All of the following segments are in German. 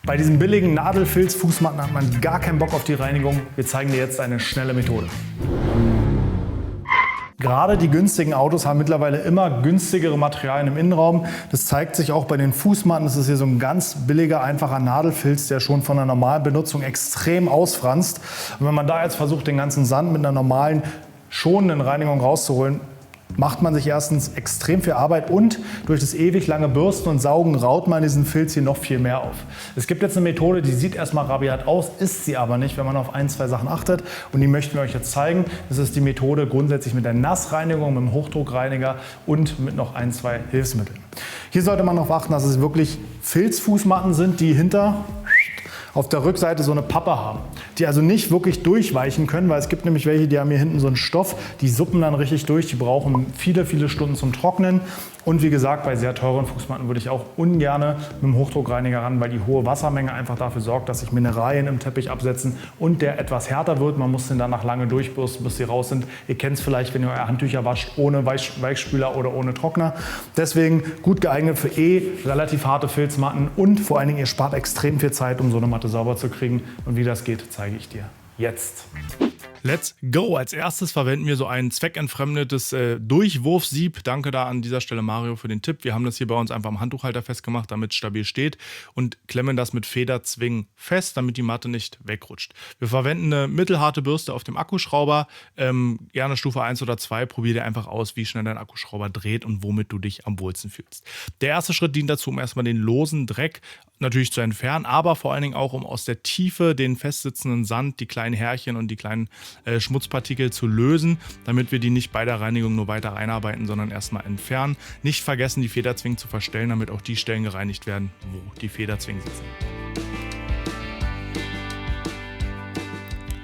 Bei diesen billigen Nadelfilz-Fußmatten hat man gar keinen Bock auf die Reinigung. Wir zeigen dir jetzt eine schnelle Methode. Gerade die günstigen Autos haben mittlerweile immer günstigere Materialien im Innenraum. Das zeigt sich auch bei den Fußmatten. Das ist hier so ein ganz billiger, einfacher Nadelfilz, der schon von der normalen Benutzung extrem ausfranst. Und wenn man da jetzt versucht, den ganzen Sand mit einer normalen, schonenden Reinigung rauszuholen, macht man sich erstens extrem viel Arbeit und durch das ewig lange Bürsten und Saugen raut man diesen Filz hier noch viel mehr auf. Es gibt jetzt eine Methode, die sieht erstmal rabiat aus, ist sie aber nicht, wenn man auf ein, zwei Sachen achtet. Und die möchten wir euch jetzt zeigen. Das ist die Methode grundsätzlich mit der Nassreinigung, mit dem Hochdruckreiniger und mit noch ein, zwei Hilfsmitteln. Hier sollte man darauf achten, dass es wirklich Filzfußmatten sind, die hinter auf der Rückseite so eine Pappe haben, die also nicht wirklich durchweichen können, weil es gibt nämlich welche, die haben hier hinten so einen Stoff, die suppen dann richtig durch, die brauchen viele, viele Stunden zum Trocknen. Und wie gesagt, bei sehr teuren Fußmatten würde ich auch ungern mit dem Hochdruckreiniger ran, weil die hohe Wassermenge einfach dafür sorgt, dass sich Mineralien im Teppich absetzen und der etwas härter wird. Man muss den danach lange durchbürsten, bis sie raus sind. Ihr kennt es vielleicht, wenn ihr eure Handtücher wascht, ohne Weichspüler oder ohne Trockner. Deswegen gut geeignet für relativ harte Filzmatten und vor allen Dingen, ihr spart extrem viel Zeit, um so eine Matte sauber zu kriegen. Und wie das geht, zeige ich dir jetzt. Let's go! Als erstes verwenden wir so ein zweckentfremdetes Durchwurfsieb. Danke da an dieser Stelle Mario für den Tipp. Wir haben das hier bei uns einfach am Handtuchhalter festgemacht, damit es stabil steht und klemmen das mit Federzwingen fest, damit die Matte nicht wegrutscht. Wir verwenden eine mittelharte Bürste auf dem Akkuschrauber, gerne Stufe 1 oder 2. Probier dir einfach aus, wie schnell dein Akkuschrauber dreht und womit du dich am wohlsten fühlst. Der erste Schritt dient dazu, um erstmal den losen Dreck natürlich zu entfernen, aber vor allen Dingen auch, um aus der Tiefe den festsitzenden Sand, die kleinen Härchen und die kleinen Schmutzpartikel zu lösen, damit wir die nicht bei der Reinigung nur weiter einarbeiten, sondern erstmal entfernen. Nicht vergessen, die Federzwingen zu verstellen, damit auch die Stellen gereinigt werden, wo die Federzwingen sitzen.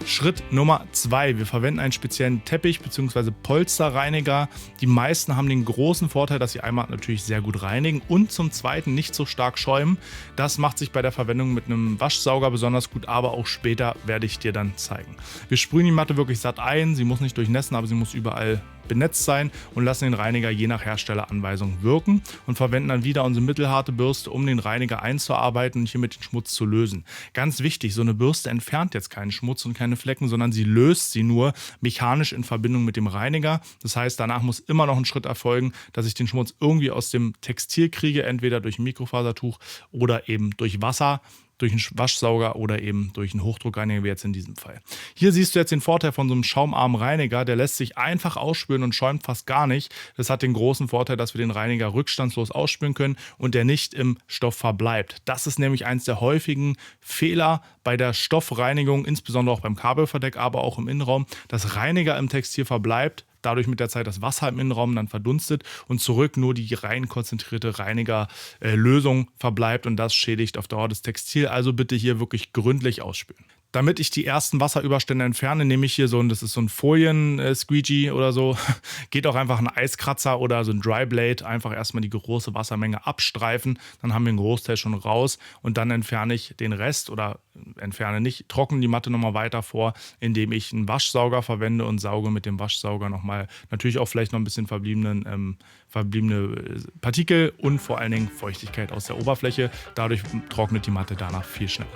Schritt Nummer 2. Wir verwenden einen speziellen Teppich bzw. Polsterreiniger. Die meisten haben den großen Vorteil, dass sie einmal natürlich sehr gut reinigen und zum Zweiten nicht so stark schäumen. Das macht sich bei der Verwendung mit einem Waschsauger besonders gut, aber auch später werde ich dir dann zeigen. Wir sprühen die Matte wirklich satt ein. Sie muss nicht durchnässen, aber sie muss überall benetzt sein und lassen den Reiniger je nach Herstelleranweisung wirken und verwenden dann wieder unsere mittelharte Bürste, um den Reiniger einzuarbeiten und hiermit den Schmutz zu lösen. Ganz wichtig, so eine Bürste entfernt jetzt keinen Schmutz und keine Flecken, sondern sie löst sie nur mechanisch in Verbindung mit dem Reiniger. Das heißt, danach muss immer noch ein Schritt erfolgen, dass ich den Schmutz irgendwie aus dem Textil kriege, entweder durch ein Mikrofasertuch oder eben durch Wasser, durch einen Waschsauger oder eben durch einen Hochdruckreiniger, wie jetzt in diesem Fall. Hier siehst du jetzt den Vorteil von so einem schaumarmen Reiniger, der lässt sich einfach ausspülen und schäumt fast gar nicht. Das hat den großen Vorteil, dass wir den Reiniger rückstandslos ausspülen können und der nicht im Stoff verbleibt. Das ist nämlich eins der häufigen Fehler bei der Stoffreinigung, insbesondere auch beim Kabelverdeck, aber auch im Innenraum, dass Reiniger im Textil verbleibt, dadurch mit der Zeit das Wasser im Innenraum dann verdunstet und zurück nur die rein konzentrierte Reinigerlösung verbleibt und das schädigt auf Dauer das Textil. Also bitte hier wirklich gründlich ausspülen. Damit ich die ersten Wasserüberstände entferne, nehme ich hier das ist so ein Folien-Squeegee oder so. Geht auch einfach ein Eiskratzer oder so ein Dry Blade. Einfach erstmal die große Wassermenge abstreifen. Dann haben wir einen Großteil schon raus und dann entferne ich den Rest oder entferne nicht, trockne die Matte nochmal weiter vor, indem ich einen Waschsauger verwende und sauge mit dem Waschsauger nochmal natürlich auch vielleicht noch ein bisschen verbliebene Partikel und vor allen Dingen Feuchtigkeit aus der Oberfläche. Dadurch trocknet die Matte danach viel schneller.